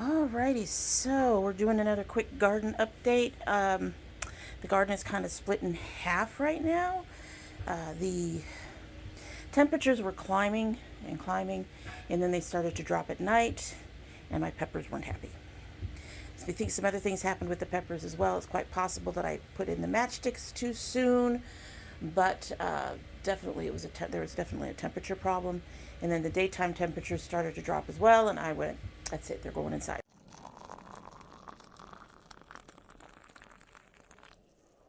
Alrighty, so we're doing another quick garden update. The garden is kind of split in half right now. The temperatures were climbing and climbing, and then they started to drop at night, and my peppers weren't happy. So I think some other things happened with the peppers as well. It's quite possible that I put in the matchsticks too soon, but definitely there was definitely a temperature problem. And then the daytime temperatures started to drop as well, and I went, that's it, they're going inside.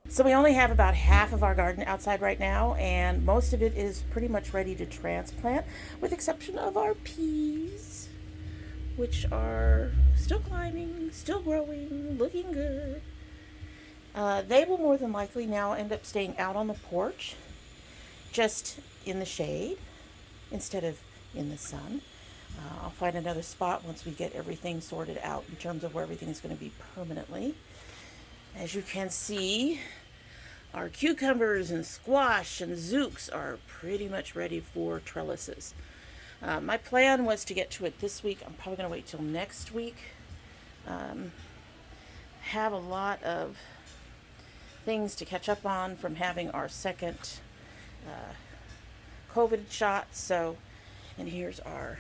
So we only have about half of our garden outside right now, and most of it is pretty much ready to transplant, with exception of our peas, which are still climbing, still growing, looking good. They will more than likely now end up staying out on the porch, just in the shade, instead of in the sun. I'll find another spot once we get everything sorted out in terms of where everything is going to be permanently. As you can see, our cucumbers and squash and zooks are pretty much ready for trellises. My plan was to get to it this week. I'm probably going to wait till next week. Have a lot of things to catch up on from having our second COVID shot. So, and here's our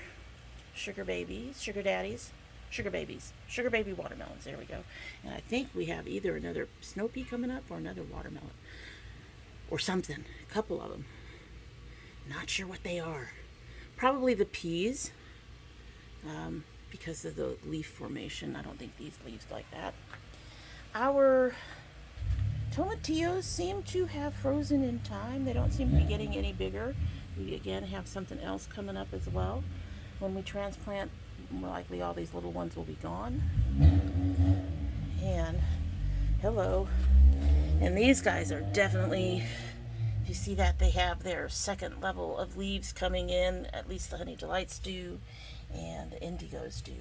sugar babies, sugar daddies, sugar babies, sugar baby watermelons. There we go. And I think we have either another snow pea coming up or another watermelon or something. A couple of them. Not sure what they are. Probably the peas, because of the leaf formation. I don't think these leaves like that. Our tomatillos seem to have frozen in time. They don't seem to be getting any bigger. We again have something else coming up as well. When we transplant, more likely all these little ones will be gone. And hello. And these guys are definitely, if you see that, they have their second level of leaves coming in. At least the Honey Delights do, and the Indigos do.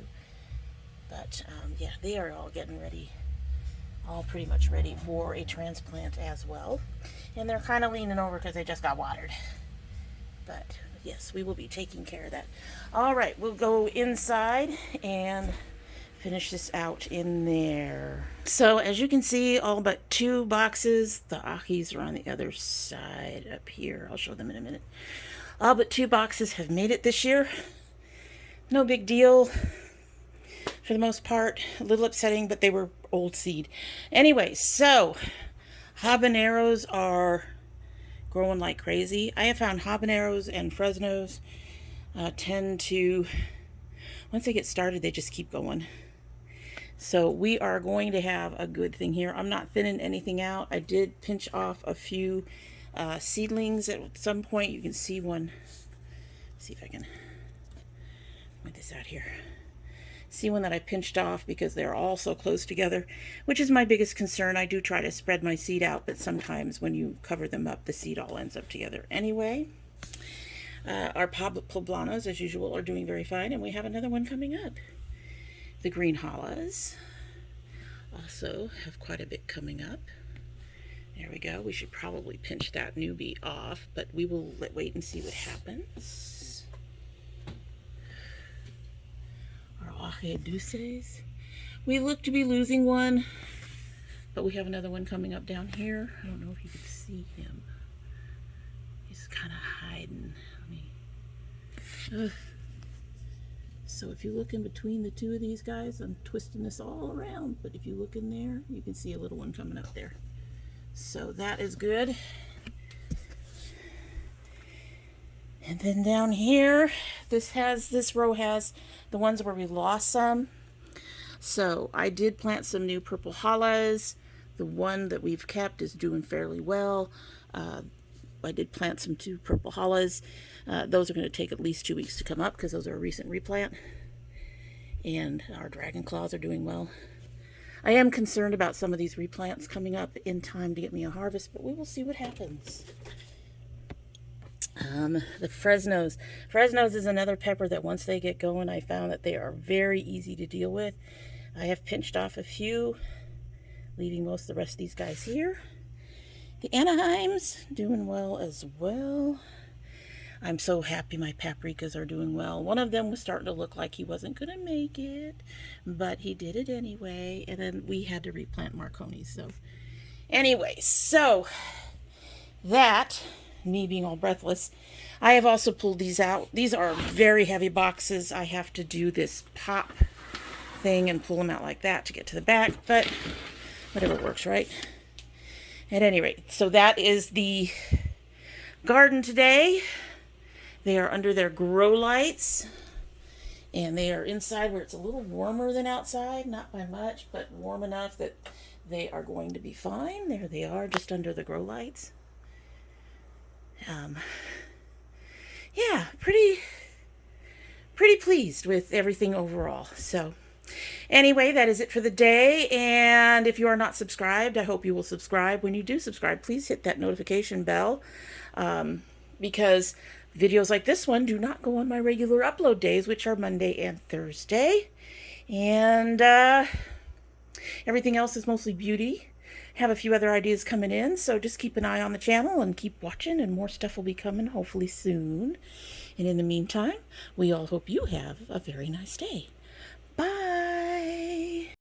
But yeah, they are all getting ready, all pretty much ready for a transplant as well. And they're kind of leaning over because they just got watered. But yes, we will be taking care of that. All right, we'll go inside and finish this out in there. So as you can see, all but 2 boxes, the Akis are on the other side up here. I'll show them in a minute. All but 2 boxes have made it this year. No big deal for the most part. A little upsetting, but they were old seed. Anyway, so habaneros are growing like crazy. I have found habaneros and Fresnos tend to, once they get started, they just keep going. So we are going to have a good thing here. I'm not thinning anything out. I did pinch off a few seedlings at some point. You can see one. Let's see if I can point this out here. See one that I pinched off because they're all so close together, which is my biggest concern. I do try to spread my seed out, but sometimes when you cover them up, the seed all ends up together anyway. Our poblanos, as usual, are doing very fine, and we have another one coming up. The green hollas also have quite a bit coming up. There we go. We should probably pinch that newbie off, but we will wait and see what happens. Our Ebates. We look to be losing one, but we have another one coming up down here. I don't know if you can see him. He's kind of hiding. So if you look in between the 2 of these guys, I'm twisting this all around, but if you look in there, you can see a little one coming up there. So that is good. And then down here, this row has the ones where we lost some. So I did plant some new purple hollas. The one that we've kept is doing fairly well. I did plant some 2 purple hollas. Those are going to take at least 2 weeks to come up because those are a recent replant. And our dragon claws are doing well. I am concerned about some of these replants coming up in time to get me a harvest, but we will see what happens. The Fresnos. Fresnos is another pepper that once they get going, I found that they are very easy to deal with. I have pinched off a few, leaving most of the rest of these guys here. The Anaheims doing well as well. I'm so happy my paprikas are doing well. One of them was starting to look like he wasn't going to make it, but he did it anyway. And then we had to replant Marconi. So anyway, so that, me being all breathless, I have also pulled these out. These are very heavy boxes. I have to do this pop thing and pull them out like that to get to the back, but whatever works, right? At any rate, so that is the garden today. They are under their grow lights, and they are inside where it's a little warmer than outside, not by much, but warm enough that they are going to be fine. There they are, just under the grow lights. Yeah, pretty pleased with everything overall. So anyway, that is it for the day. And if you are not subscribed, I hope you will subscribe. When you do subscribe, please hit that notification bell, because videos like this one do not go on my regular upload days, which are Monday and Thursday. And everything else is mostly beauty. Have a few other ideas coming in, so just keep an eye on the channel and keep watching, and more stuff will be coming hopefully soon. And in the meantime, we all hope you have a very nice day. Bye.